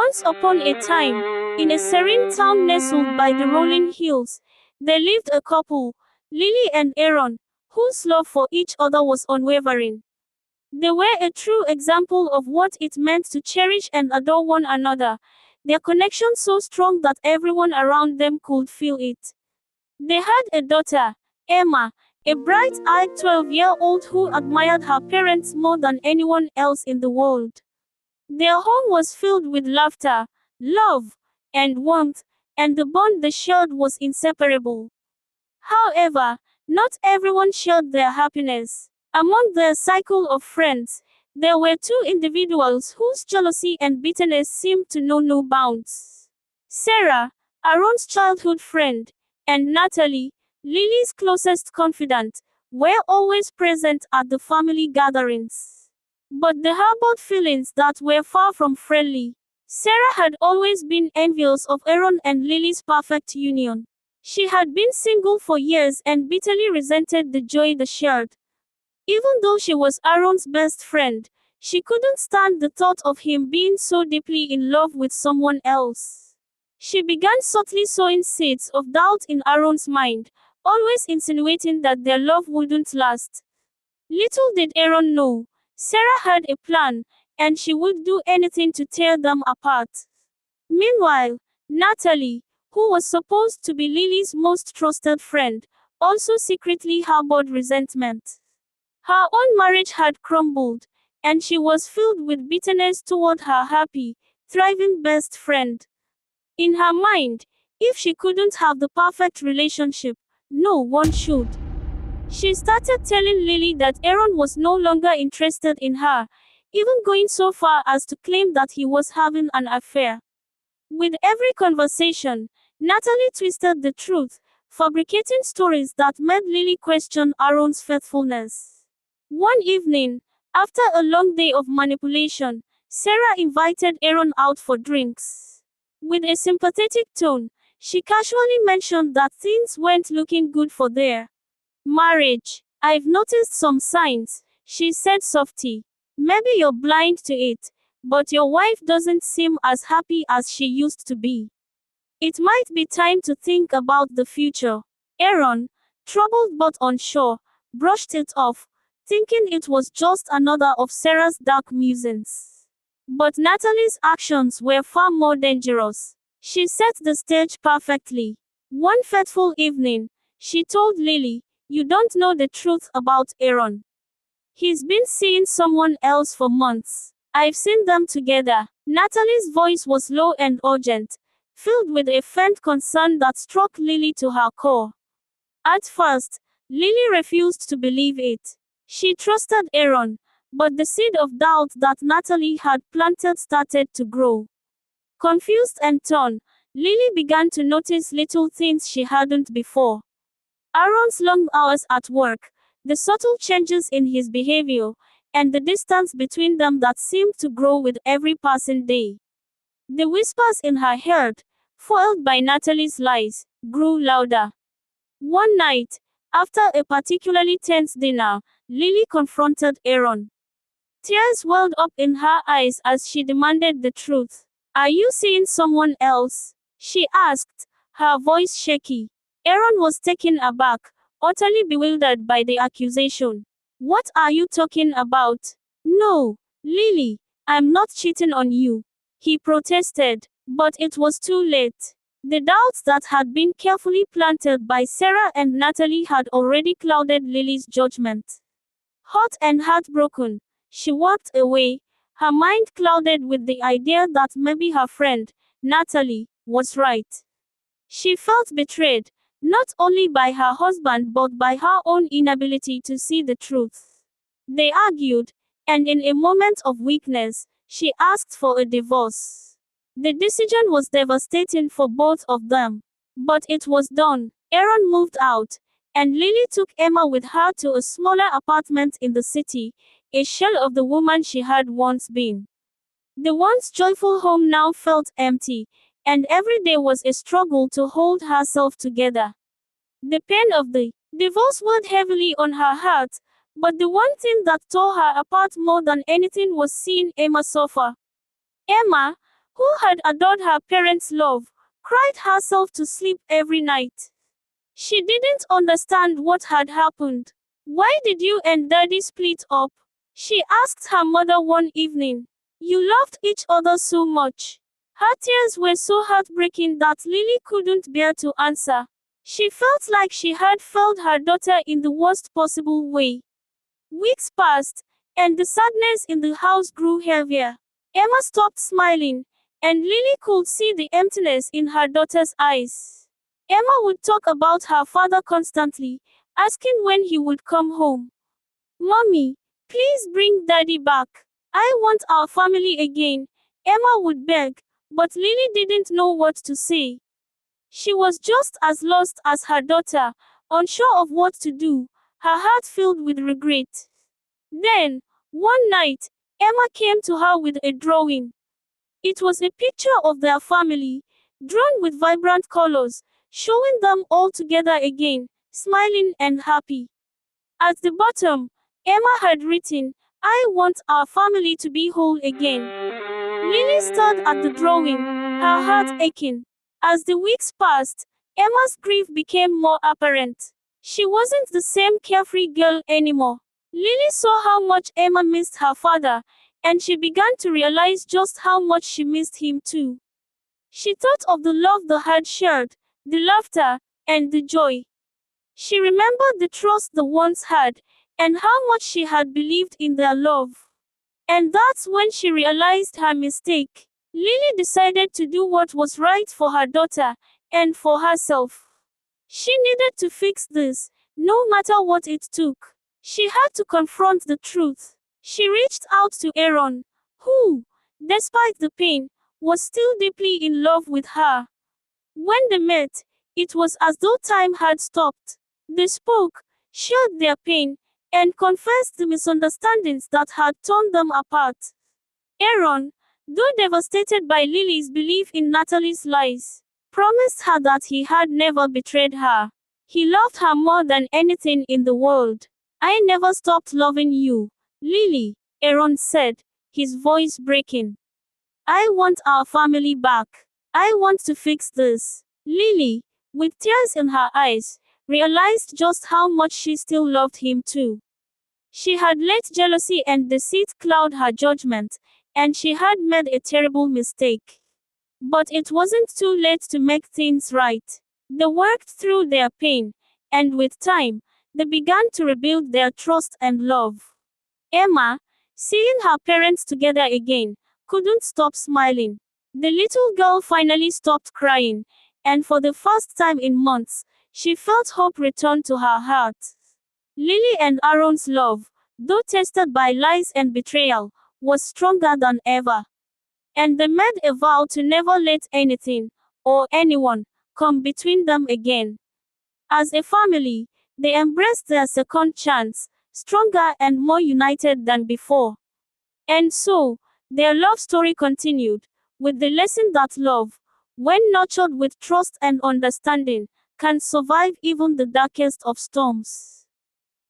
Once upon a time, in a serene town nestled by the rolling hills, there lived a couple, Lily and Aaron, whose love for each other was unwavering. They were a true example of what it meant to cherish and adore one another, their connection so strong that everyone around them could feel it. They had a daughter, Emma, a bright-eyed 12-year-old who admired her parents more than anyone else in the world. Their home was filled with laughter, love, and warmth, and the bond they shared was inseparable. However, not everyone shared their happiness. Among their cycle of friends, there were two individuals whose jealousy and bitterness seemed to know no bounds. Sarah, Aaron's childhood friend, and Natalie, Lily's closest confidant, were always present at the family gatherings. But they harbored feelings that were far from friendly. Sarah had always been envious of Aaron and Lily's perfect union. She had been single for years and bitterly resented the joy they shared. Even though she was Aaron's best friend, she couldn't stand the thought of him being so deeply in love with someone else. She began subtly sowing seeds of doubt in Aaron's mind, always insinuating that their love wouldn't last. Little did Aaron know, Sarah had a plan, and she would do anything to tear them apart. Meanwhile, Natalie, who was supposed to be Lily's most trusted friend, also secretly harbored resentment. Her own marriage had crumbled, and she was filled with bitterness toward her happy, thriving best friend. In her mind, if she couldn't have the perfect relationship, no one should. She started telling Lily that Aaron was no longer interested in her, even going so far as to claim that he was having an affair. With every conversation, Natalie twisted the truth, fabricating stories that made Lily question Aaron's faithfulness. One evening, after a long day of manipulation, Sarah invited Aaron out for drinks. With a sympathetic tone, she casually mentioned that things weren't looking good for their marriage. "I've noticed some signs," she said softly. "Maybe you're blind to it, but your wife doesn't seem as happy as she used to be. It might be time to think about the future." Aaron, troubled but unsure, brushed it off, thinking it was just another of Sarah's dark musings. But Natalie's actions were far more dangerous. She set the stage perfectly. One fateful evening, she told Lily, "You don't know the truth about Aaron. He's been seeing someone else for months. I've seen them together." Natalie's voice was low and urgent, filled with a faint concern that struck Lily to her core. At first, Lily refused to believe it. She trusted Aaron, but the seed of doubt that Natalie had planted started to grow. Confused and torn, Lily began to notice little things she hadn't before. Aaron's long hours at work, the subtle changes in his behavior, and the distance between them that seemed to grow with every passing day. The whispers in her head, foiled by Natalie's lies, grew louder. One night, after a particularly tense dinner, Lily confronted Aaron. Tears welled up in her eyes as she demanded the truth. "Are you seeing someone else?" she asked, her voice shaky. Aaron was taken aback, utterly bewildered by the accusation. "What are you talking about?" "No, Lily, I'm not cheating on you," he protested, but it was too late. The doubts that had been carefully planted by Sarah and Natalie had already clouded Lily's judgment. Hurt and heartbroken, she walked away, her mind clouded with the idea that maybe her friend, Natalie, was right. She felt betrayed, not only by her husband but by her own inability to see the truth. They argued, and in a moment of weakness, she asked for a divorce. The decision was devastating for both of them. But it was done. Aaron moved out, and Lily took Emma with her to a smaller apartment in the city, a shell of the woman she had once been. The once joyful home now felt empty, and every day was a struggle to hold herself together. The pain of the divorce weighed heavily on her heart, but the one thing that tore her apart more than anything was seeing Emma suffer. Emma, who had adored her parents' love, cried herself to sleep every night. She didn't understand what had happened. Why did you and Daddy split up? She asked her mother one evening. You loved each other so much. Her tears were so heartbreaking that Lily couldn't bear to answer. She felt like she had failed her daughter in the worst possible way. Weeks passed, and the sadness in the house grew heavier. Emma stopped smiling, and Lily could see the emptiness in her daughter's eyes. Emma would talk about her father constantly, asking when he would come home. Mommy, please bring Daddy back. I want our family again, Emma would beg, but Lily didn't know what to say. She was just as lost as her daughter, unsure of what to do, her heart filled with regret. Then, one night, Emma came to her with a drawing. It was a picture of their family, drawn with vibrant colors, showing them all together again, smiling and happy. At the bottom, Emma had written, I want our family to be whole again. Lily stared at the drawing, her heart aching. As the weeks passed, Emma's grief became more apparent. She wasn't the same carefree girl anymore. Lily saw how much Emma missed her father, and she began to realize just how much she missed him too. She thought of the love they had shared, the laughter, and the joy. She remembered the trust they once had, and how much she had believed in their love. And that's when she realized her mistake. Lily decided to do what was right for her daughter, and for herself. She needed to fix this, no matter what it took. She had to confront the truth. She reached out to Aaron, who, despite the pain, was still deeply in love with her. When they met, it was as though time had stopped. They spoke, shared their pain, and confessed the misunderstandings that had torn them apart. Aaron, though devastated by Lily's belief in Natalie's lies, promised her that he had never betrayed her. He loved her more than anything in the world. I never stopped loving you, Lily, Aaron said, his voice breaking. I want our family back. I want to fix this. Lily, with tears in her eyes, realized just how much she still loved him too. She had let jealousy and deceit cloud her judgment, and she had made a terrible mistake. But it wasn't too late to make things right. They worked through their pain, and with time, they began to rebuild their trust and love. Emma, seeing her parents together again, couldn't stop smiling. The little girl finally stopped crying, and for the first time in months, she felt hope return to her heart. Lily and Aaron's love, though tested by lies and betrayal, was stronger than ever. And they made a vow to never let anything, or anyone, come between them again. As a family, they embraced their second chance, stronger and more united than before. And so, their love story continued, with the lesson that love, when nurtured with trust and understanding, can survive even the darkest of storms.